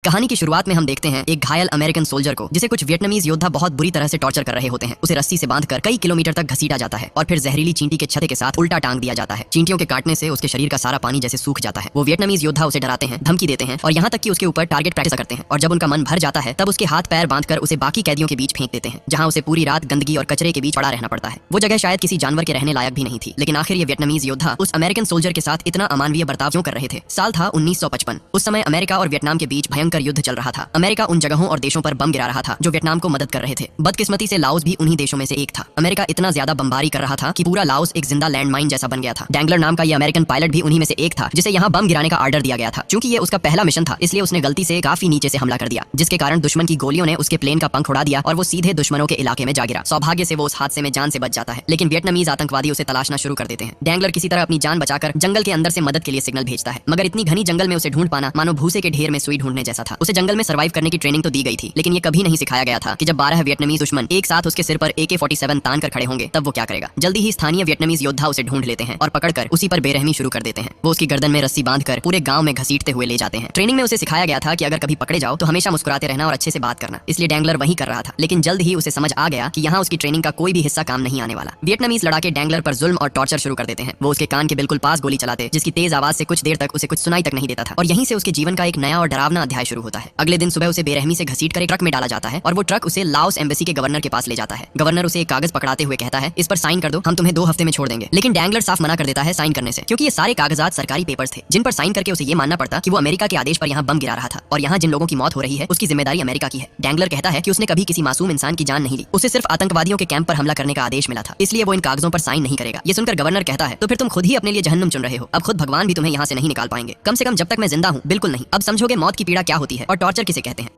कहानी की शुरुआत में हम देखते हैं एक घायल अमेरिकन सोल्जर को जिसे कुछ वियतनामीज योद्धा बहुत बुरी तरह से टॉर्चर कर रहे होते हैं। उसे रस्सी से बांधकर कई किलोमीटर तक घसीटा जाता है और फिर जहरीली चींटी के छत्ते के साथ उल्टा टांग दिया जाता है। चींटियों के काटने से उसके शरीर का सारा पानी जैसे सूख जाता है। वो वियतनामीज योद्धा उसे डराते हैं, धमकी देते हैं और यहाँ तक कि उसके ऊपर टारगेट प्रैक्टिस करते हैं। और जब उनका मन भर जाता है तब उसके हाथ पैर बांधकर उसे बाकी कैदियों के बीच फेंक देते हैं, जहाँ उसे पूरी रात गंदगी और कचरे के बीच पड़ा रहना पड़ता है। वो जगह शायद किसी जानवर के रहने लायक भी नहीं थी, लेकिन आखिर ये वियतनामीज योद्धा उस अमेरिकन सोल्जर के साथ इतना अमानवीय बर्ताव क्यों कर रहे थे। साल था 1955। उस समय अमेरिका और वियतनाम के बीच भयंकर युद्ध चल रहा था। अमेरिका उन जगहों और देशों पर बम गिरा रहा था जो वियतनाम को मदद कर रहे थे। बदकिस्मती से लाओस भी उन्हीं देशों में से एक था। अमेरिका इतना ज्यादा बमबारी कर रहा था कि पूरा लाओस एक जिंदा लैंडमाइन जैसा बन गया था। डैंगलर नाम का ये अमेरिकन पायलट भी उन्हीं में से एक था जिसे यहाँ बम गिराने का ऑर्डर दिया गया था। क्योंकि ये उसका पहला मिशन था, इसलिए उसने गलती से काफी नीचे से हमला कर दिया, जिसके कारण दुश्मन की गोलियों ने उसके प्लेन का पंख उड़ा दिया और वो सीधे दुश्मनों के इलाके में जा गिरा। सौभाग्य से वो उस हादसे में जान से बच जाता है, लेकिन वियतनामीज आतंकवादी उसे तलाशना शुरू कर देते हैं। डैंगलर किसी तरह अपनी जान बचाकर जंगल के अंदर से मदद के लिए सिग्नल भेजता है, मगर इतनी घनी जंगल में उसे ढूंढ पाना मानो भूसे के ढेर में सुई ढूंढने जैसा था। उसे जंगल में सर्वाइव करने की ट्रेनिंग तो दी गई थी, लेकिन ये कभी नहीं सिखाया गया था कि जब 12 वियतनामीज दुश्मन एक साथ उसके सिर पर AK-47 तान कर खड़े होंगे तब वो क्या करेगा। जल्दी ही स्थानीय वियतनामीज योद्धा उसे ढूंढ लेते हैं और पकड़कर उसी पर बेरहमी शुरू कर देते हैं। वो उसकी गर्दन में रस्सी बांधकर पूरे गांव में घसीटते हुए ले जाते हैं। ट्रेनिंग में उसे सिखाया गया था कि अगर कभी पकड़े जाओ तो हमेशा मुस्कुराते रहना और अच्छे से बात करना, इसलिए डैंगलर वही कर रहा था। लेकिन जल्द ही उसे समझ आ गया कि यहाँ उसकी ट्रेनिंग का कोई भी हिस्सा काम नहीं आने वाला। वियतनामीज लड़ाके डैंगलर पर जुल्म और टॉर्चर शुरू कर देते हैं। वो उसके कान के बिल्कुल पास गोली चलाते, जिसकी तेज आवाज से कुछ देर तक उसे कुछ सुनाई तक नहीं देता था। और यहीं से उसके जीवन का एक नया और डरावना अध्याय शुरू होता है। अगले दिन सुबह उसे बेरहमी से घसीट कर एक ट्रक में डाला जाता है और वो ट्रक उसे लाओस एम्बेसी के गवर्नर के पास ले जाता है। गवर्नर उसे एक कागज पकड़ाते हुए कहता है, इस पर साइन कर दो, हम तुम्हें 2 हफ्ते में छोड़ देंगे। लेकिन डैंगलर साफ मना कर देता है साइन करने से, क्योंकि ये सारे कागजात सरकारी पेपर्स थे जिन पर साइन करके उसे ये मानना पड़ता कि वो अमेरिका के आदेश पर यहाँ बम गिरा रहा था और यहाँ जिन लोगों की मौत हो रही है उसकी जिम्मेदारी अमेरिका की है। डैंगलर कहता है कि उसने कभी किसी मासूम इंसान की जान नहीं ली, उसे सिर्फ आतंकवादियों के कैंप पर हमला करने का आदेश मिला था, इसलिए वो इन कागजों पर साइन नहीं करेगा। ये सुनकर गवर्नर कहता है, तो फिर तुम खुद ही अपने लिए जहन्नुम चुन रहे हो, अब खुद भगवान भी तुम्हें यहाँ से नहीं निकाल पाएंगे, कम से कम जब तक मैं जिंदा हूँ। बिल्कुल नहीं, अब समझोगे मौत की पीड़ा क्या होती है और टॉर्चर किसे कहते हैं।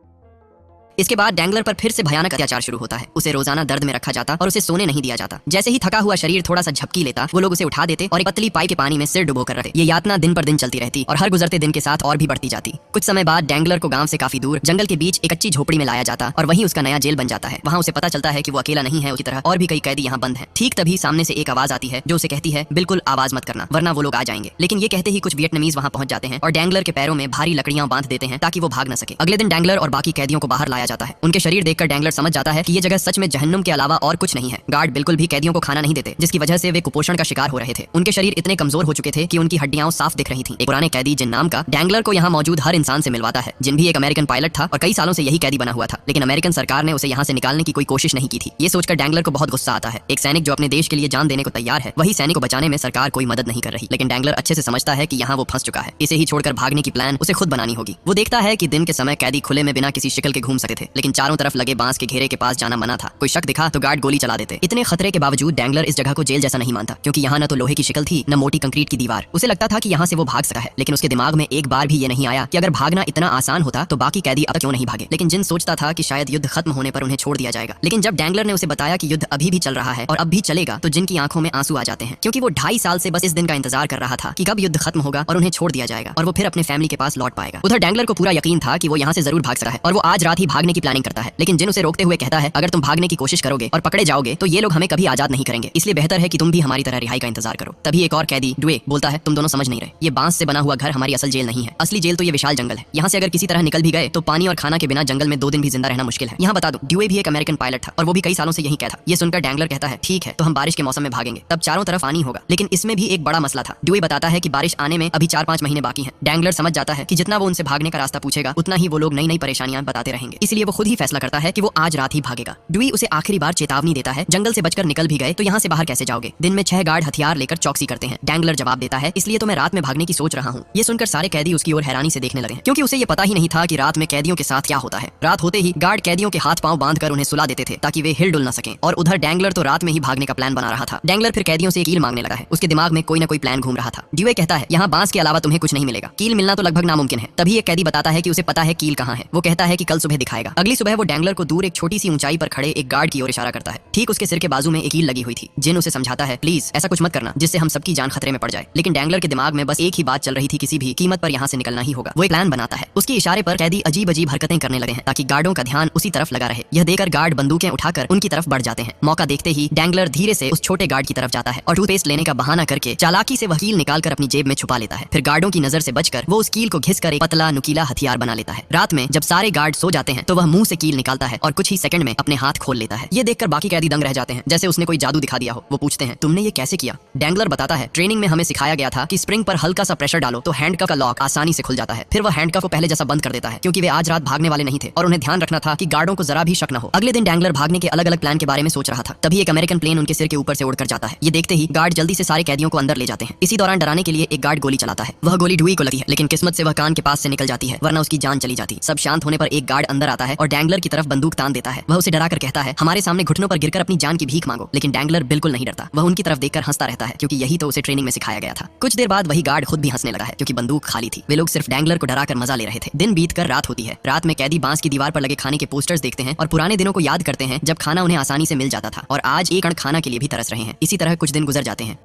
इसके बाद डैंगलर पर फिर से भयानक अत्याचार शुरू होता है। उसे रोजाना दर्द में रखा जाता और उसे सोने नहीं दिया जाता। जैसे ही थका हुआ शरीर थोड़ा सा झपकी लेता, वो लोग उसे उठा देते और एक पतली पाई के पानी में सिर डुबो कर रखते। ये यातना दिन पर दिन चलती रहती और हर गुजरते दिन के साथ और भी बढ़ती जाती। कुछ समय बाद डैंगलर को गांव से काफी दूर जंगल के बीच एक कच्ची झोपड़ी में लाया जाता और वहीं उसका नया जेल बन जाता है। वहाँ उसे पता चलता है कि वो अकेला नहीं है, उसी तरह और भी कई कैदी यहाँ बंद हैं। ठीक तभी सामने से एक आवाज आती है जो उसे कहती है, बिल्कुल आवाज मत करना वरना वो लोग आ जाएंगे। लेकिन ये कहते ही कुछ वियतनामीज वहाँ पहुंच जाते हैं और डैंगलर के पैरों में भारी लकड़ियां बांध देते हैं ताकि वो भाग न सके। अगले दिन डैंगलर और बाकी कैदियों को बाहर लाया जाता है। उनके शरीर देखकर डैंगलर समझ जाता है कि ये जगह सच में जहन्नुम के अलावा और कुछ नहीं है। गार्ड बिल्कुल भी कैदियों को खाना नहीं देते, जिसकी वजह से वे कुपोषण का शिकार हो रहे थे। उनके शरीर इतने कमजोर हो चुके थे कि उनकी हड्डियां साफ दिख रही थीं। एक पुराने कैदी जिन नाम का डैंगलर को यहाँ मौजूद हर इंसान से मिलवाता है, जिन भी एक अमेरिकन पायलट था और कई सालों से यही कैदी बना हुआ था। लेकिन अमेरिकन सरकार ने उसे यहाँ से निकालने की कोई कोशिश नहीं की थी। ये सोचकर डैंगलर को बहुत गुस्सा आता है। एक सैनिक जो अपने देश के लिए जान देने को तैयार है, वही सैनिक को बचाने में सरकार कोई मदद नहीं कर रही। लेकिन डैंगलर अच्छे से समझता है कि यहाँ वो फंस चुका है, इसे ही छोड़कर भागने की प्लान उसे खुद बनानी होगी। वो देखता है कि दिन के समय कैदी खुले में बिना किसी शिकल के घूम सकते थे, लेकिन चारों तरफ लगे बांस के घेरे के पास जाना मना था। कोई शक दिखा तो गार्ड गोली चला देते। इतने खतरे के बावजूद डैंगलर इस जगह को जेल जैसा नहीं मानता, क्योंकि यहाँ न तो लोहे की शिकल थी न मोटी कंक्रीट की दीवार। उसे लगता था कि यहाँ से वो भाग सका है, लेकिन उसके दिमाग में एक बार भी ये नहीं आया कि अगर भागना इतना आसान होता तो बाकी कैदी अब क्यों नहीं भागे। लेकिन जिन सोचता था कि शायद युद्ध खत्म होने पर उन्हें छोड़ दिया जाएगा, लेकिन जब डैंगलर ने उसे बताया कि युद्ध अभी भी चल रहा है और अब भी चलेगा, तो जिन की आंखों में आंसू आ जाते हैं, क्योंकि वो 2.5 साल से बस इस दिन का इंतजार कर रहा था कि कब युद्ध खत्म होगा और उन्हें छोड़ दिया जाएगा और वो फिर अपने फैमिली के पास लौट पाएगा। उधर डैंगलर को पूरा यकीन था कि वो यहाँ से जरूर भाग सकता है और वो आज रात ही भागने की प्लानिंग करता है। लेकिन जिन उसे रोकते हुए कहता है, अगर तुम भागने की कोशिश करोगे और पकड़े जाओगे तो ये लोग हमें कभी आजाद नहीं करेंगे, इसलिए बेहतर है कि तुम भी हमारी तरह रिहाई का इंतजार करो। तभी एक और कैदी ड्वे बोलता है, तुम दोनों समझ नहीं रहे, ये बांस से बना हुआ घर हमारी असल जेल नहीं है। असली जेल तो ये विशाल जंगल है। यहाँ से अगर किसी तरह निकल भी गए तो पानी और खाना के बिना जंगल में 2 दिन भी जिंदा रहना मुश्किल है। यहाँ बता दूं, ड्वे भी एक अमेरिकन पायलट था और वो भी कई सालों से यहीं कैद था। ये सुनकर डैंगलर कहता है, ठीक है तो हम बारिश के मौसम में भागेंगे, तब चारों तरफ पानी होगा। लेकिन इसमें भी एक बड़ा मसला था। ड्वे बताता है कि बारिश आने में अभी 4-5 महीने बाकी हैं। डैंगलर समझ जाता है कि जितना वो उनसे भागने का रास्ता पूछेगा उतना ही वो लोग नई नई परेशानियां बताते रहेंगे, इसलिए वो खुद ही फैसला करता है कि वो आज रात ही भागेगा। ड्वे उसे आखिरी बार चेतावनी देता है, जंगल से बचकर निकल भी गए तो यहाँ से बाहर कैसे जाओगे। दिन में 6 गार्ड हथियार लेकर चौकसी करते हैं। डैंगलर जवाब देता है, इसलिए तो मैं रात में भागने की सोच रहा हूँ। ये सुनकर सारे कैदी उसकी ओर हैरानी से देखने लगे, क्योंकि उसे ये पता ही नहीं था कि रात में कैदियों के साथ क्या होता है। रात होते ही गार्ड कैदियों के हाथ पांव बांधकर उन्हें सुला देते थे ताकि वे हिल डुल न सकें, और उधर डैंगलर तो रात में ही भागने का प्लान बना रहा था। डैंगलर फिर कैदियों से कील मांगने लगा है। उसके दिमाग में कोई न कोई प्लान घूम रहा था। ड्यूए कहता है, यहाँ बांस के अलावा तुम्हें कुछ नहीं मिलेगा, कील मिलना तो लगभग नामुमकिन है। तभी एक कैदी बताता है कि उसे पता है कील कहाँ है। वो कहता है कि कल सुबह दिखाएगा। आएगा। अगली सुबह वो डैंगलर को दूर एक छोटी सी ऊंचाई पर खड़े एक गार्ड की ओर इशारा करता है। ठीक उसके सिर के बाजू में एक कील लगी हुई थी। जिन उसे समझाता है, प्लीज ऐसा कुछ मत करना जिससे हम सबकी जान खतरे में पड़ जाए। लेकिन डैंगलर के दिमाग में बस एक ही बात चल रही थी, किसी भी कीमत पर यहाँ से निकलना ही होगा। वो एक प्लान बनाता है। उसके इशारे पर कैदी अजीब अजीब हरकतें करने लगे हैं ताकि गार्डों का ध्यान उसी तरफ लगा रहे। यह देखकर गार्ड बंदूकें उठाकर उनकी तरफ बढ़ जाते हैं। मौका देखते ही डैंगलर धीरे से उस छोटे गार्ड की तरफ जाता है और टूथपेस्ट लेने का बहाना करके चालाकी से वह कील निकालकर अपनी जेब में छुपा लेता है। फिर गार्डों की नजर से बचकर वो उस कील को घिसकर एक पतला नुकीला हथियार बना लेता है। रात में जब सारे गार्ड सो जाते हैं तो वह मुंह से कील निकालता है और कुछ ही सेकंड में अपने हाथ खोल लेता है। ये देखकर बाकी कैदी दंग रह जाते हैं, जैसे उसने कोई जादू दिखा दिया हो। वो पूछते हैं, तुमने ये कैसे किया? डैंगलर बताता है, ट्रेनिंग में हमें सिखाया गया था कि स्प्रिंग पर हल्का सा प्रेशर डालो तो हैंडकफ का लॉक आसानी से खुल जाता है। फिर वह हैंडकफ को पहले जैसा बंद कर देता है क्योंकि वे आज रात भागने वाले नहीं थे और उन्हें ध्यान रखना था कि गार्डों को जरा भी शक न हो। अगले दिन डैंगलर भागने के अलग अलग प्लान के बारे में सोच रहा था। तभी एक अमेरिकन प्लेन उनके सिर के ऊपर से उड़कर जाता है। ये देखते ही गार्ड जल्दी से सारे कैदियों को अंदर ले जाते हैं। इसी दौरान डराने के लिए एक गार्ड गोली चलाता है। वह गोली ड्यूई को लगती है, लेकिन किस्मत से वह कान के पास से निकल जाती है, वरना उसकी जान चली जाती। सब शांत होने पर एक गार्ड अंदर आता है और डैंगलर की तरफ बंदूक तान देता है। वह उसे डराकर कहता है, हमारे सामने घुटनों पर गिरकर अपनी जान की भीख मांगो। लेकिन डैंगलर बिल्कुल नहीं डरता। वह उनकी तरफ देखकर हंसता रहता है क्योंकि यही तो उसे ट्रेनिंग में सिखाया गया था। कुछ देर बाद वही गार्ड खुद भी हंसने लगा है क्योंकि बंदूक खाली थी। वे लोग सिर्फ डैंगलर को डराकर मजा ले रहे थे। दिन बीतकर रात होती है। रात में कैदी बांस की दीवार पर लगे खाने के पोस्टर्स देखते हैं और पुराने दिनों को याद करते हैं जब खाना उन्हें आसानी से मिल जाता था और आज एक कण खाना के लिए भी तरस रहे हैं। इसी तरह कुछ दिन गुजर जाते हैं।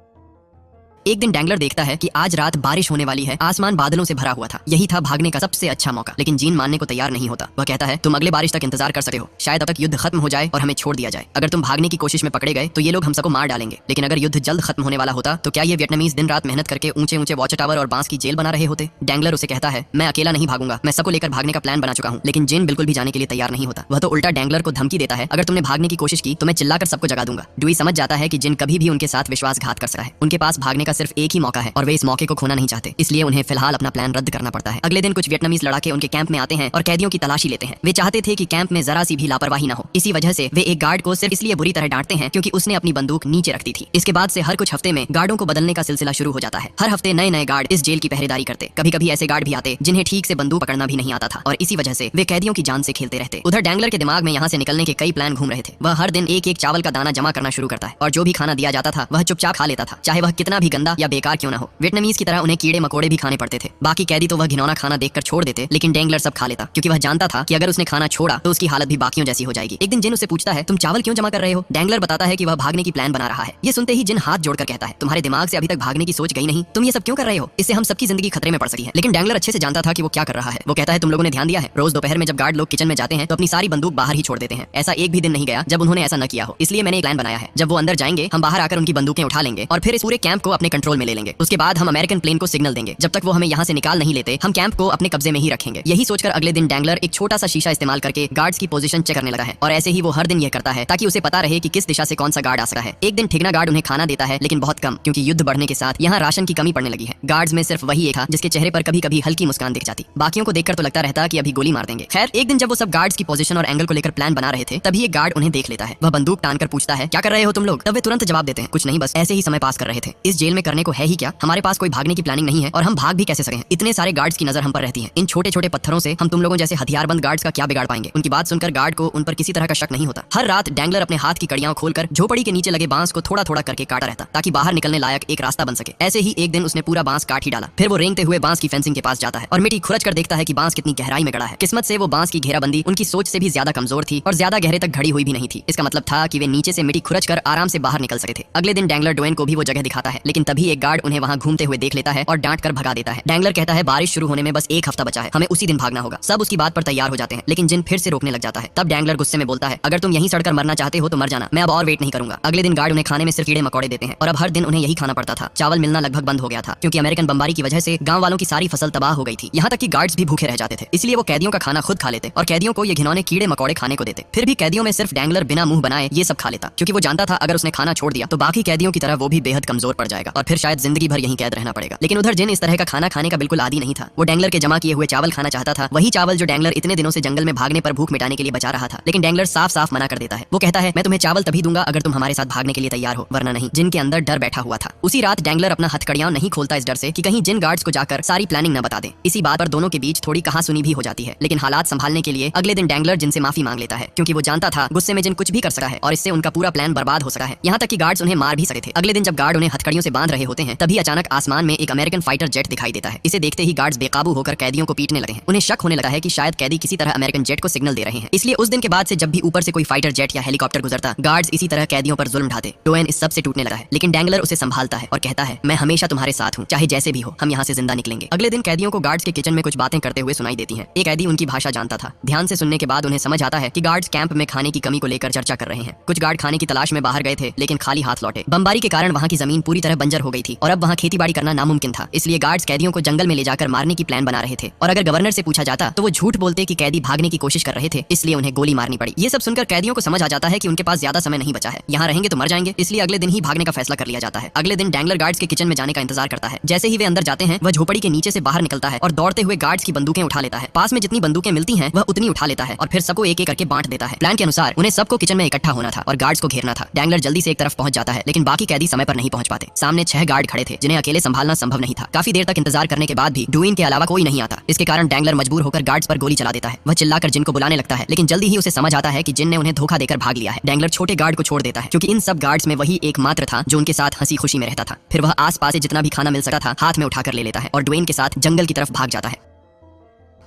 एक दिन डैंगलर देखता है कि आज रात बारिश होने वाली है। आसमान बादलों से भरा हुआ था। यही था भागने का सबसे अच्छा मौका। लेकिन जीन मानने को तैयार नहीं होता। वह कहता है, तुम अगले बारिश तक इंतजार कर सकते हो। शायद अब तक युद्ध खत्म हो जाए और हमें छोड़ दिया जाए। अगर तुम भागने की कोशिश में पकड़े गए तो ये लोग हम सबको मार डालेंगे। लेकिन अगर युद्ध जल्द खत्म होने वाला होता तो क्या ये वियतनामीज दिन रात मेहनत करके ऊंचे ऊंचे वॉच टावर और बांस की जेल बना रहे होते? डैंगलर उसे कहता है, मैं अकेला नहीं भागूंगा, मैं सबको लेकर भागने का प्लान बना चुका हूँ। लेकिन जिन बिल्कुल भी जाने के लिए तैयार नहीं होता। वह तो उल्टा डैंगलर को धमकी देता है, अगर तुमने भागने की कोशिश की तो मैं चिल्लाकर सबको जगा दूंगा। ड्यूई समझ जाता है कि जिन कभी भी उनके साथ विश्वासघात कर सकता है। उनके पास भागने का सिर्फ एक ही मौका है और वे इस मौके को खोना नहीं चाहते, इसलिए उन्हें फिलहाल अपना प्लान रद्द करना पड़ता है। अगले दिन कुछ वियतनामीज लड़ाके उनके कैंप में आते हैं और कैदियों की तलाशी लेते हैं। वे चाहते थे कि कैंप में जरा सी भी लापरवाही न हो। इसी वजह से वे एक गार्ड को सिर्फ इसलिए बुरी तरह डांटते हैं क्योंकि उसने अपनी बंदूक नीचे रख दी थी। इसके बाद से हर कुछ हफ्ते में गार्डों को बदलने का सिलसिला शुरू हो जाता है। हर हफ्ते नए नए गार्ड इस जेल की पहरेदारी करते। कभी कभी ऐसे गार्ड भी आते जिन्हें ठीक से बंदूक पकड़ना भी नहीं आता था और इसी वजह से वे कैदियों की जान से खेलते रहते। उधर डैंगलर के दिमाग में यहाँ से निकलने के कई प्लान घूम रहे थे। वह हर दिन एक एक चावल का दाना जमा करना शुरू करता है और जो भी खाना दिया जाता था वह चुपचाप खा लेता था, चाहे वह कितना भी गंदा या बेकार क्यों न हो। वियतनामीज की तरह उन्हें कीड़े मकोड़े भी खाने पड़ते थे। बाकी कैदी तो वह घिनौना खाना देखकर छोड़ देते, लेकिन डैंगलर सब खा लेता क्योंकि वह जानता था कि अगर उसने खाना छोड़ा तो उसकी हालत भी बाकियों जैसी हो जाएगी। एक दिन जिन उससे पूछता है, तुम चावल क्यों जमा कर रहे हो? डैंगलर बताता है कि वह भागने की प्लान बना रहा है। ये सुनते ही जिन हाथ जोड़कर कहता है, तुम्हारे दिमाग से अभी तक भागने की सोच गई नहीं? तुम ये सब क्यों कर रहे हो? इससे हम सबकी जिंदगी खतरे में पड़ सकती है। लेकिन डैंगलर अच्छे से जानता था कि वो क्या कर रहा है। वो कहता है, तुम लोगों ने ध्यान दिया है, रोज दोपहर में जब गार्ड लोग किचन में जाते हैं तो अपनी सारी बंदूक बाहर ही छोड़ देते हैं। ऐसा एक भी दिन नहीं गया जब उन्होंने ऐसा न किया हो। इसलिए मैंने एक प्लान बनाया है। जब वो अंदर जाएंगे हम बाहर आकर उनकी बंदूकें उठा लेंगे और फिर इस पूरे कैंप को अपने कंट्रोल में ले लेंगे। उसके बाद हम अमेरिकन प्लेन को सिग्नल देंगे। जब तक वो हमें यहाँ से निकाल नहीं लेते हम कैंप को अपने कब्जे में ही रखेंगे। यही सोचकर अगले दिन डैंगलर एक छोटा सा शीशा इस्तेमाल करके गार्ड्स की पोजीशन चेक करने लगा है और ऐसे ही वो हर दिन यह करता है ताकि उसे पता रहे कि किस दिशा से कौन सा गार्ड आ सकता है। एक दिन ठिगना गार्ड उन्हें खाना देता है, लेकिन बहुत कम, क्योंकि युद्ध बढ़ने के साथ यहाँ राशन की कमी पड़ने लगी है। गार्ड्स में सिर्फ वही एक था जिसके चेहरे पर कभी कभी हल्की मुस्कान दिख जाती। बाकियों को देखकर तो लगता रहता कि अभी गोली मार देंगे। खैर, एक दिन जब वो सब गार्ड्स की पोजीशन और एंगल को लेकर प्लान बना रहे थे तभी एक गार्ड उन्हें देख लेता है। वह बंदूक तानकर पूछता है, क्या कर रहे हो तुम लोग? तब वे तुरंत जवाब देते हैं, कुछ नहीं, बस ऐसे ही समय पास कर रहे थे। इस जेल में करने को है ही क्या? हमारे पास कोई भागने की प्लानिंग नहीं है और हम भाग भी कैसे सकें? इतने सारे गार्ड्स की नजर हम पर रहती है। इन छोटे छोटे पत्थरों से हम तुम लोगों जैसे हथियारबंद गार्ड्स का क्या बिगाड़ पाएंगे? उनकी बात सुनकर गार्ड को उन पर किसी तरह का शक नहीं होता। हर रात डैंगलर अपने हाथ की कड़ियां खोलकर झोपड़ी के नीचे लगे बांस को थोड़ा थोड़ा करके काटा रहता ताकि बाहर निकलने लायक एक रास्ता बन सके। ऐसे ही एक दिन उसने पूरा बांस काट ही डाला। फिर वो रेंगते हुए बांस की फेंसिंग के पास जाता है और मिट्टी खुरच कर देखता है कि बांस कितनी गहराई में गड़ा है। किस्मत से वो बांस की घेराबंदी उनकी सोच से भी ज्यादा कमजोर थी और ज्यादा गहरे तक घड़ी हुई भी नहीं थी। इसका मतलब था कि वे नीचे से मिट्टी खुरच कर आराम से बाहर निकल सके थे। अगले दिन डैंगलर डोएन को भी वो जगह दिखाता है, लेकिन तभी एक गार्ड उन्हें वहां घूमते हुए देख लेता है और डांट कर भगा देता है। डैंगलर कहता है, बारिश शुरू होने में बस एक हफ्ता बचा है, हमें उसी दिन भागना होगा। सब उसकी बात पर तैयार हो जाते हैं, लेकिन जिन फिर से रोकने लग जाता है। तब डैंगलर गुस्से में बोलता है, अगर तुम यहीं सड़कर मरना चाहते हो तो मर जाना, मैं अब और वेट नहीं करूंगा। अगले दिन गार्ड उन्हें खाने में सिर्फ कीड़े मकोड़े देते हैं और अब हर दिन उन्हें यही खाना पड़ता था। चावल मिलना लगभग बंद हो गया था क्योंकि अमेरिकन बमबारी की वजह से गांव वालों की सारी फसल तबाह हो गई थी। यहाँ तक कि गार्ड्स भी भूखे रह जाते थे। इसलिए वो कैदियों का खाना खुद खा लेते और कैदियों को ये घिनौने कीड़े मकोड़े खाने को देते। फिर भी कैदियों में सिर्फ डैंगलर बिना मुंह बनाए ये सब खा लेता क्योंकि वो जानता था अगर उसने खाना छोड़ दिया तो बाकी कैदियों की तरह वो भी बेहद कमजोर पड़ जाएगा और फिर शायद जिंदगी भर यहीं कैद रहना पड़ेगा। लेकिन उधर जिन इस तरह का खाना खाने का बिल्कुल आदी नहीं था। वो डैंगलर के जमा किए हुए चावल खाना चाहता था, वही चावल जो डैंगलर इतने दिनों से जंगल में भागने पर भूख मिटाने के लिए बचा रहा था। लेकिन डैंगलर साफ साफ मना कर देता है। वो कहता है, मैं तुम्हें चावल तभी दूंगा अगर तुम हमारे साथ भागने के लिए तैयार हो, वरना नहीं। जिन के अंदर डर बैठा हुआ था। उसी रात डैंगलर अपना हथकड़ियां नहीं खोलता इस डर से कि कहीं जिन गार्ड्स को जाकर सारी प्लानिंग न बता दे। इसी बात पर दोनों के बीच थोड़ी कहासुनी भी हो जाती है। लेकिन हालात संभालने के लिए अगले दिन डैंगलर जिन से माफी मांग लेता है क्योंकि वो जानता था गुस्से में जिन कुछ भी कर सकता है और इससे उनका पूरा प्लान बर्बाद हो सका है। यहाँ तक कि गार्ड्स उन्हें मार भी सके थे। अगले दिन जब गार्ड उन्हें हथकड़ियों से बांध बांध रहे होते हैं तभी अचानक आसमान में एक अमेरिकन फाइटर जेट दिखाई देता है। इसे देखते ही गार्ड्स बेकाबू होकर कैदियों को पीटने लगते हैं। उन्हें शक होने लगा है कि शायद कैदी किसी तरह अमेरिकन जेट को सिग्नल दे रहे हैं। इसलिए उस दिन के बाद से जब भी ऊपर से कोई फाइटर जेट या हेलीकॉप्टर गुजरता, गार्ड्स इसी तरह कैदियों पर जुल्म ढाते। डोएन इस सब से टूटने लगा है, लेकिन डैंगलर उसे संभालता है और कहता है, मैं हमेशा तुम्हारे साथ हूँ, चाहे जैसे भी हो, हम यहाँ से जिंदा निकलेंगे। अगले दिन कैदियों को गार्ड्स के किचन में कुछ बातें करते हुए सुनाई देती हैं। एक कैदी उनकी भाषा जानता था। ध्यान से सुनने के बाद उन्हें समझ आता है कि गार्ड्स कैंप में खाने की कमी को लेकर चर्चा कर रहे हैं। कुछ गार्ड खाने की तलाश में बाहर गए थे, लेकिन खाली हाथ लौटे। बमबारी के कारण वहाँ की जमीन पूरी तरह बंजर हो गई थी और अब वहाँ खेतीबाड़ी करना नामुमकिन था। इसलिए गार्ड्स कैदियों को जंगल में ले जाकर मारने की प्लान बना रहे थे और अगर गवर्नर से पूछा जाता तो वो झूठ बोलते कि कैदी भागने की कोशिश कर रहे थे, इसलिए उन्हें गोली मारनी पड़ी। ये सब सुनकर कैदियों को समझ आ जाता है कि उनके पास ज्यादा समय नहीं बचा है, यहाँ रहेंगे तो मर जाएंगे, इसलिए अगले दिन ही भागने का फैसला कर लिया जाता है। अगले दिन डैंगलर गार्ड्स के किचन में जाने का इंतजार करता है। जैसे ही वे अंदर जाते हैं, वह झोपड़ी के नीचे से बाहर निकलता है और दौड़ते हुए गार्ड्स की बंदूकें उठा लेता है। पास में जितनी बंदूकें मिलती हैं वह उतनी उठा लेता है और फिर सबको एक एक करके बांट देता है। प्लान के अनुसार उन्हें सबको किचन में इकट्ठा होना था और गार्ड्स को घेरना था। डैंगलर जल्दी से एक तरफ पहुंच जाता है, लेकिन बाकी कैदी समय पर नहीं पहुंच पाते। सामने 6 गार्ड खड़े थे जिन्हें अकेले संभालना संभव नहीं था। काफी देर तक इंतजार करने के बाद भी डुएन के अलावा कोई नहीं आता। इसके कारण डैंगलर मजबूर होकर गार्ड्स पर गोली चला देता है। वह चिल्लाकर जिन को बुलाने लगता है, लेकिन जल्दी ही उसे समझ आता है कि जिन ने उन्हें धोखा देकर भाग लिया है। डैंगलर छोटे गार्ड को छोड़ देता है क्योंकि इन सब गार्ड्स में वही एकमात्र था जो उनके साथ हंसी खुशी में रहता था। फिर वह आसपास से जितना भी खाना मिल सकता था हाथ में उठाकर ले लेता है और डुएन के साथ जंगल की तरफ भाग जाता है।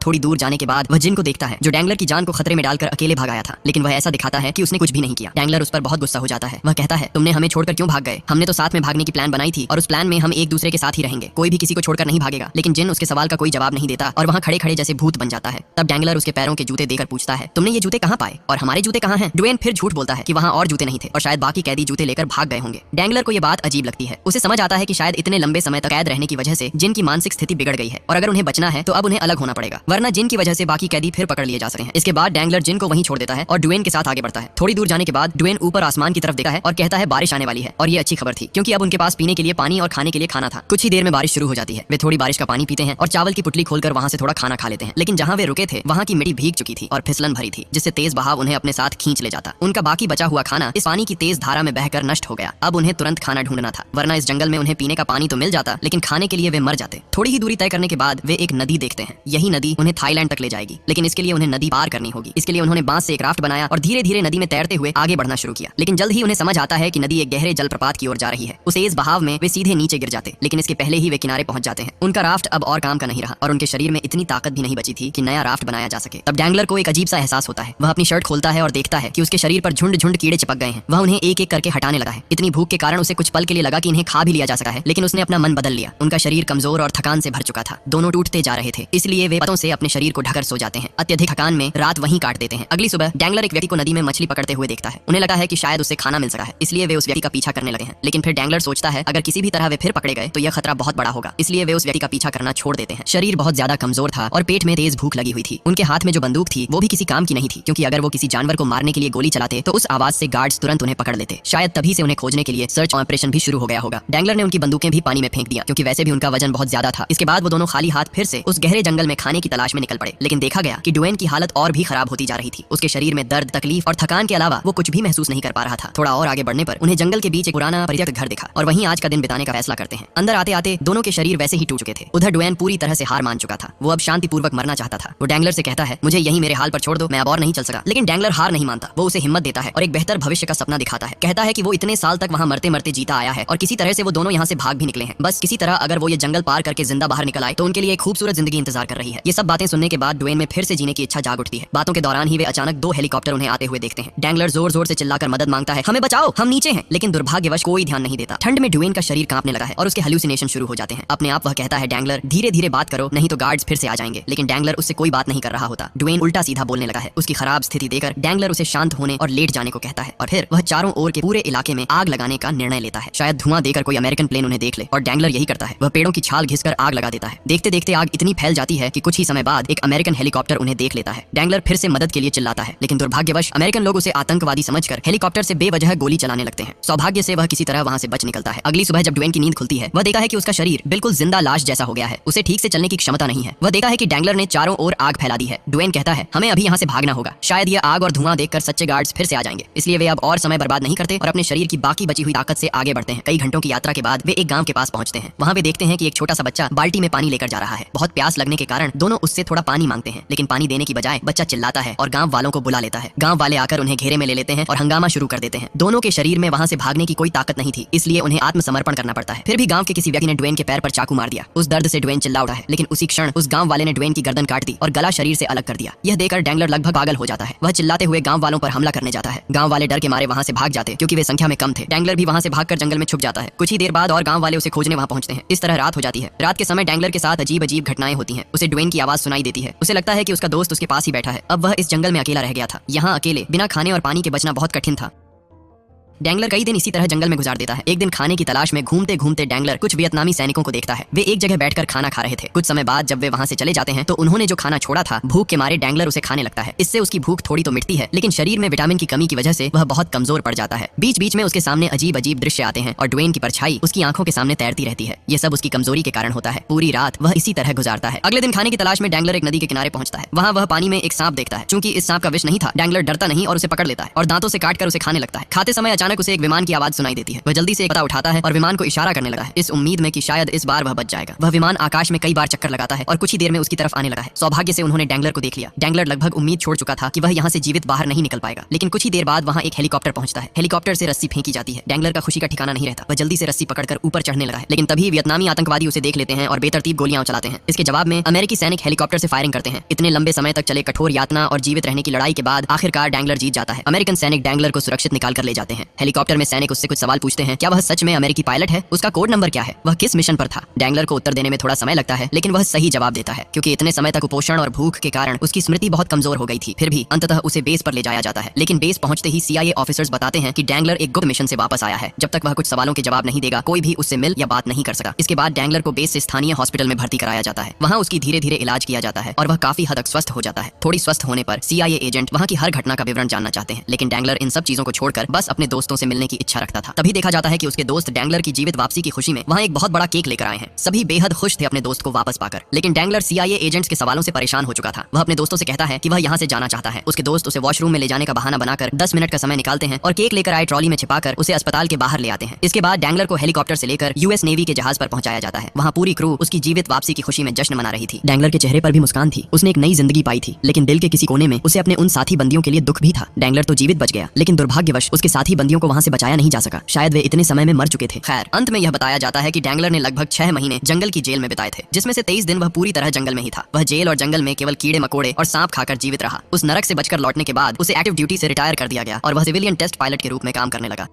थोड़ी दूर जाने के बाद वह जिन को देखता है जो डैंगलर की जान को खतरे में डालकर अकेले भाग आया था, लेकिन वह ऐसा दिखाता है कि उसने कुछ भी नहीं किया। डैंगलर उस पर बहुत गुस्सा हो जाता है। वह कहता है, तुमने हमें छोड़कर क्यों भाग गए? हमने तो साथ में भागने की प्लान बनाई थी और उस प्लान में हम एक दूसरे के साथ ही रहेंगे, कोई भी किसी को छोड़कर नहीं भागेगा। लेकिन जिन उसके सवाल का कोई जवाब नहीं देता और वहाँ खड़े खड़े जैसे भूत बन जाता है। तब डैंगलर उसके पैरों के जूते देकर पूछता है, तुमने ये जूते कहाँ पाए और हमारे जूते कहाँ हैं? डुएन फिर झूठ बोलता है कि वहाँ और जूते नहीं थे और शायद बाकी कैदी जूते लेकर भाग गए होंगे। डैंगलर को यह बात अजीब लगती है। उसे समझ आता है कि शायद इतने लंबे समय तक कैद रहने की वजह से जिन की मानसिक स्थिति बिगड़ गई है और अगर उन्हें बचना है तो अब उन्हें अलग होना पड़ेगा, वरना जिन की वजह से बाकी कैदी फिर पकड़ लिए जा सकते हैं। इसके बाद डैंगलर जिन को वहीं छोड़ देता है और डुएन के साथ आगे बढ़ता है। थोड़ी दूर जाने के बाद डुएन ऊपर आसमान की तरफ देखता है और कहता है बारिश आने वाली है और ये अच्छी खबर थी क्योंकि अब उनके पास पीने के लिए पानी और खाने के लिए खाना था। कुछ ही देर में बारिश शुरू हो जाती है। वे थोड़ी बारिश का पानी पीते हैं और चावल की पुटली खोलकर वहां से थोड़ा खाना खा लेते हैं। लेकिन जहां वे रुके थे वहां की मिट्टी भीग चुकी थी और फिसलन भरी थी, जिससे तेज बहाव उन्हें अपने साथ खींच ले जाता। उनका बाकी बचा हुआ खाना इस पानी की तेज धारा में बहकर नष्ट हो गया। अब उन्हें तुरंत खाना ढूंढना था, वरना इस जंगल में उन्हें पीने का पानी तो मिल जाता लेकिन खाने के लिए वे मर जाते। थोड़ी ही दूरी तय करने के बाद वे एक नदी देखते हैं। यही नदी उन्हें थाईलैंड तक ले जाएगी, लेकिन इसके लिए उन्हें नदी पार करनी होगी। इसके लिए उन्होंने बांस से एक राफ्ट बनाया और धीरे धीरे नदी में तैरते हुए आगे बढ़ना शुरू किया। लेकिन जल्द ही उन्हें समझ आता है कि नदी एक गहरे जलप्रपात की ओर जा रही है। उस तेज बहाव में वे सीधे नीचे गिर जाते, लेकिन इसके पहले ही वे किनारे पहुंच जाते हैं। उनका राफ्ट अब और काम का नहीं रहा और उनके शरीर में इतनी ताकत भी नहीं बची थी कि नया राफ्ट बनाया जा सके। तब डैंगलर को एक अजीब सा एहसास होता है। वह अपनी शर्ट खोलता है और देखता है कि उसके शरीर पर झुंड झुंड कीड़े चिपक गए हैं। वह उन्हें एक एक करके हटाने लगा है। इतनी भूख के कारण उसे कुछ पल के लिए लगा कि इन्हें खा भी लिया जा सका है, लेकिन उसने अपना मन बदल लिया। उनका शरीर कमजोर और थकान से भर चुका था। दोनों टूटते जा रहे थे, इसलिए वे पतों से अपने शरीर को ढककर सो जाते हैं। अत्यधिक थकान में रात वहीं काट देते हैं। अगली सुबह डैंगलर एक व्यक्ति को नदी में मछली पकड़ते हुए देखता है। उन्हें लगा है कि शायद उससे खाना मिल सका है, इसलिए वे उस व्यक्ति का पीछा करने लगे हैं। लेकिन फिर डैंगलर सोचता है अगर किसी भी तरह वे फिर पकड़े गए तो यह खतरा बहुत बड़ा होगा, इसलिए वे उस व्यक्ति का पीछा करना छोड़ देते हैं। शरीर बहुत ज्यादा कमजोर था और पेट में तेज भूख लगी हुई थी। उनके हाथ में जो बंदूक थी वो भी किसी काम की नहीं थी, क्योंकि अगर वो किसी जानवर को मारने के लिए गोली चलाते तो उस आवाज से गार्ड्स तुरंत उन्हें पकड़ लेते। शायद तभी से उन्हें खोजने के लिए सर्च ऑपरेशन भी शुरू हो गया होगा। डैंगलर ने उनकी बंदूकें भी पानी में फेंक दिया, क्योंकि वैसे भी उनका वजन बहुत ज्यादा था। इसके बाद वो दोनों खाली हाथ फिर से उस गहरे जंगल में खाने की तलाश में निकल पड़े। लेकिन देखा गया कि डुएन की हालत और भी खराब होती जा रही थी। उसके शरीर में दर्द, तकलीफ और थकान के अलावा वो कुछ भी महसूस नहीं कर पा रहा था। थोड़ा और आगे बढ़ने पर उन्हें जंगल के बीच एक पुराना परित्यक्त घर दिखा और वहीं आज का दिन बिताने का फैसला करते हैं। अंदर आते आते दोनों के शरीर वैसे ही टूट चुके थे। उधर डुएन पूरी तरह से हार मान चुका था। वो अब शांतिपूर्वक मरना चाहता था। वो डैंगलर से कहता है मुझे यहीं मेरे हाल पर छोड़ दो, मैं अब और नहीं चल सका। लेकिन डैंगलर हार नहीं मानता। वो उसे हिम्मत देता है और एक बेहतर भविष्य का सपना दिखाता है। कहता है कि वो इतने साल तक वहाँ मरते मरते जीता आया है और किसी तरह से वो दोनों यहाँ से भाग भी निकले हैं। बस किसी तरह अगर वो ये जंगल पार करके जिंदा बाहर निकल आए तो उनके लिए एक खूबसूरत जिंदगी इंतजार कर रही है। ये सब बातें सुनने के बाद डुएन में फिर से जीने की इच्छा जाग उठती है। बातों के दौरान ही वे अचानक 2 हेलीकॉप्टर उन्हें आते हुए देखते हैं। डैंगलर जोर जोर से चिल्लाकर मदद मांगता है, हमें बचाओ, हम नीचे हैं। लेकिन दुर्भाग्यवश कोई ध्यान नहीं देता। ठंड में डुएन का शरीर कांपने लगा है और उसके हेलुसिनेशन शुरू हो जाते हैं। अपने आप वह कहता है, डैंगलर धीरे धीरे बात करो, नहीं तो गार्ड्स फिर से आ जाएंगे। लेकिन डैंगलर उससे कोई बात नहीं कर रहा होता। डुएन उल्टा सीधा बोलने लगा है। उसकी खराब स्थिति देकर डैंगलर उसे शांत होने और लेट जाने को कहता है और फिर वह चारों ओर के पूरे इलाके में आग लगाने का निर्णय लेता है। शायद धुआं देकर कोई अमेरिकन प्लेन उन्हें देख ले, और डैंगलर यही करता है। वह पेड़ों की छाल घिसकर आग लगा देता है। देखते देखते आग इतनी फैल जाती है कि कुछ ही समय बाद एक अमेरिकन हेलीकॉप्टर उन्हें देख लेता है। डैंगलर फिर से मदद के लिए चिल्लाता है, लेकिन दुर्भाग्यवश अमेरिकन लोग उसे आतंकवादी समझकर हेलीकॉप्टर से बेवजह गोली चलाने लगते हैं। सौभाग्य से वह किसी तरह वहां से बच निकलता है। अगली सुबह जब डुएन की नींद खुलती है, वह देखा है कि उसका शरीर बिल्कुल जिंदा लाश जैसा हो गया है। उसे ठीक से चलने की क्षमता नहीं है। वह देखा है कि डैंगलर ने चारों ओर आग फैला दी है। डुएन कहता है, हमें अभी यहाँ से भागना होगा। शायद ये आग और धुआं देखकर सच्चे गार्ड्स फिर से आ जाएंगे। इसलिए वे अब और समय बर्बाद नहीं करते और अपने शरीर की बाकी बची हुई ताकत से आगे बढ़ते हैं। कई घंटों की यात्रा के बाद वे एक गांव के पास पहुंचते हैं। वहां वे देखते हैं कि एक छोटा सा बच्चा बाल्टी में पानी लेकर जा रहा है। बहुत प्यास लगने के कारण दोनों उससे थोड़ा पानी मांगते हैं, लेकिन पानी देने की बजाय बच्चा चिल्लाता है और गांव वालों को बुला लेता है। गांव वाले आकर उन्हें घेरे में ले लेते हैं और हंगामा शुरू कर देते हैं। दोनों के शरीर में वहां से भागने की कोई ताकत नहीं थी, इसलिए उन्हें आत्मसमर्पण करना पड़ता है। फिर भी गांव के किसी व्यक्ति ने ड्वेन के पैर पर चाकू मार दिया। उस दर्द से ड्वेन चिल्ला उठा है, लेकिन उसी क्षण उस गांव वाले ने ड्वेन की गर्दन काट दी और गला शरीर से अलग कर दिया। यह देखकर डैंगलर लगभग पागल हो जाता है। वह चिल्लाते हुए गांव वालों पर हमला करने जाता है। गांव वाले डर के मारे वहां से भाग जाते क्योंकि वे संख्या में कम थे। डैंगलर भी वहां से भागकर जंगल में छुप जाता है। कुछ ही देर बाद और गांव वाले उसे खोजने वहां पहुंचते हैं। इस तरह रात हो जाती है। रात के समय डैंगलर के साथ अजीब अजीब घटनाएं होती हैं। उसे ड्वेन की आवाज सुनाई देती है। उसे लगता है कि उसका दोस्त उसके पास ही बैठा है। अब वह इस जंगल में अकेला रह गया था। यहाँ अकेले बिना खाने और पानी के बचना बहुत कठिन था। डैंगलर कई दिन इसी तरह जंगल में गुजार देता है। एक दिन खाने की तलाश में घूमते घूमते डैंगलर कुछ वियतनामी सैनिकों को देखता है। वे एक जगह बैठकर खाना खा रहे थे। कुछ समय बाद जब वे वहां से चले जाते हैं तो उन्होंने जो खाना छोड़ा था, भूख के मारे डैंगलर उसे खाने लगता है। इससे उसकी भूख थोड़ी तो मिटती है, लेकिन शरीर में विटामिन की कमी की वजह से वह बहुत कमजोर पड़ जाता है। बीच बीच में उसके सामने अजीब अजीब दृश्य आते हैं और ड्वेन की परछाई उसकी आंखों के सामने तैरती रहती है। ये सब उसकी कमजोरी के कारण होता है। पूरी रात वह इसी तरह गुजारता है। अगले दिन खाने की तलाश में डैंगलर एक नदी के किनारे पहुंचता है। वहां वह पानी में एक सांप देखता है। चूंकि इस सांप का विष नहीं था, डैंगलर डरता नहीं और उसे पकड़ लेता है और दांतों से काटकर उसे खाने लगता है। खाते समय अचानक उसे एक विमान की आवाज सुनाई देती है। वह जल्दी से एक पता उठाता है और विमान को इशारा करने लगा है, इस उम्मीद में कि शायद इस बार वह बच जाएगा। वह विमान आकाश में कई बार चक्कर लगाता है और कुछ ही देर में उसकी तरफ आने लगा है। सौभाग्य से उन्होंने डैंगलर को देख लिया। डैंगलर लगभग उम्मीद छोड़ चुका था कि वह यहाँ से जीवित बाहर नहीं निकल पाएगा, लेकिन कुछ ही देर बाद वहाँ एक हेलीकॉप्टर पहुंचता है। हेलीकॉप्टर से रस्सी फेंकी जाती है। डैंगलर का खुशी का ठिकाना नहीं रहता। वह जल्दी से रस्सी पकड़कर ऊपर चढ़ने लगा है, लेकिन तभी वियतनामी आतंकवादी उसे देख लेते हैं और बेतरतीब गोलियां चलाते हैं। इसके जवाब में अमेरिकी सैनिक हेलीकॉप्टर से फायरिंग करते हैं। इतने लंबे समय तक चले कठोर यातना और जीवित रहने की लड़ाई के बाद आखिरकार डैंगलर जीत जाता है। अमेरिकन सैनिक डैंगलर को सुरक्षित निकाल कर ले जाते हैं। हेलीकॉप्टर में सैनिक उससे कुछ सवाल पूछते हैं। क्या वह सच में अमेरिकी पायलट है? उसका कोड नंबर क्या है? वह किस मिशन पर था? डैंगलर को उत्तर देने में थोड़ा समय लगता है, लेकिन वह सही जवाब देता है क्योंकि इतने समय तक कुपोषण और भूख के कारण उसकी स्मृति बहुत कमजोर हो गई थी। फिर भी अंततः उसे बेस पर ले जाया जाता है, लेकिन बेस पहुंचते ही CIA ऑफिसर्स बताते हैं कि डैंगलर एक गुप्त मिशन से वापस आया है। जब तक वह कुछ सवालों के जवाब नहीं देगा, कोई भी उससे मिल या बात नहीं कर सका। इसके बाद डैंगलर को बेस से स्थानीय हॉस्पिटल में भर्ती कराया जाता है। वहाँ उसकी धीरे धीरे इलाज किया जाता है और वह काफी हद तक स्वस्थ हो जाता है। थोड़ी स्वस्थ होने पर CIA एजेंट वहाँ की हर घटना का विवरण जानना चाहते हैं, लेकिन डैंगलर इन सब चीजों को छोड़कर बस अपने दोस्तों से मिलने की इच्छा रखता था। तभी देखा जाता है कि उसके दोस्त डैंगलर की जीवित वापसी की खुशी में वहाँ एक बहुत बड़ा केक लेकर आए हैं। सभी बेहद खुश थे अपने दोस्त को वापस पाकर, लेकिन डैंगलर CIA एजेंट्स के सवालों से परेशान हो चुका था। वह अपने दोस्तों से कहता है कि वह यहाँ से जाना चाहता है। उसके दोस्त उसे वॉशरूम में ले जाने का बहाना बनाकर 10 मिनट का समय निकालते हैं और केक लेकर आए ट्रॉली में छिपाकर उसे अस्पताल के बाहर ले आते हैं। इसके बाद डैंगलर को हेलीकॉप्टर से लेकर US नेवी के जहाज पर पहुंचाया जाता है। वहाँ पूरी क्रू उसकी जीवित वापसी की खुशी में जश्न मना रही थी। डैंगलर के चेहरे पर भी मुस्कान थी। उसने एक नई जिंदगी पाई थी, लेकिन दिल के किसी कोने में उसे अपने उन साथी बंदियों के लिए दुख भी था। डैंगलर तो जीवित बच गया, लेकिन दुर्भाग्यवश उसके साथी बंदियों को वहाँ से बचाया नहीं जा सका। शायद वे इतने समय में मर चुके थे। खैर, अंत में यह बताया जाता है कि डैंगलर ने लगभग 6 महीने जंगल की जेल में बिताए थे, जिसमें से 23 दिन वह पूरी तरह जंगल में ही था। वह जेल और जंगल में केवल कीड़े मकोड़े और सांप खाकर जीवित रहा। उस नरक से बचकर लौटने के बाद उसे एक्टिव ड्यूटी से रिटायर कर दिया गया और वह सिविलियन टेस्ट पायलट के रूप में काम करने लगा।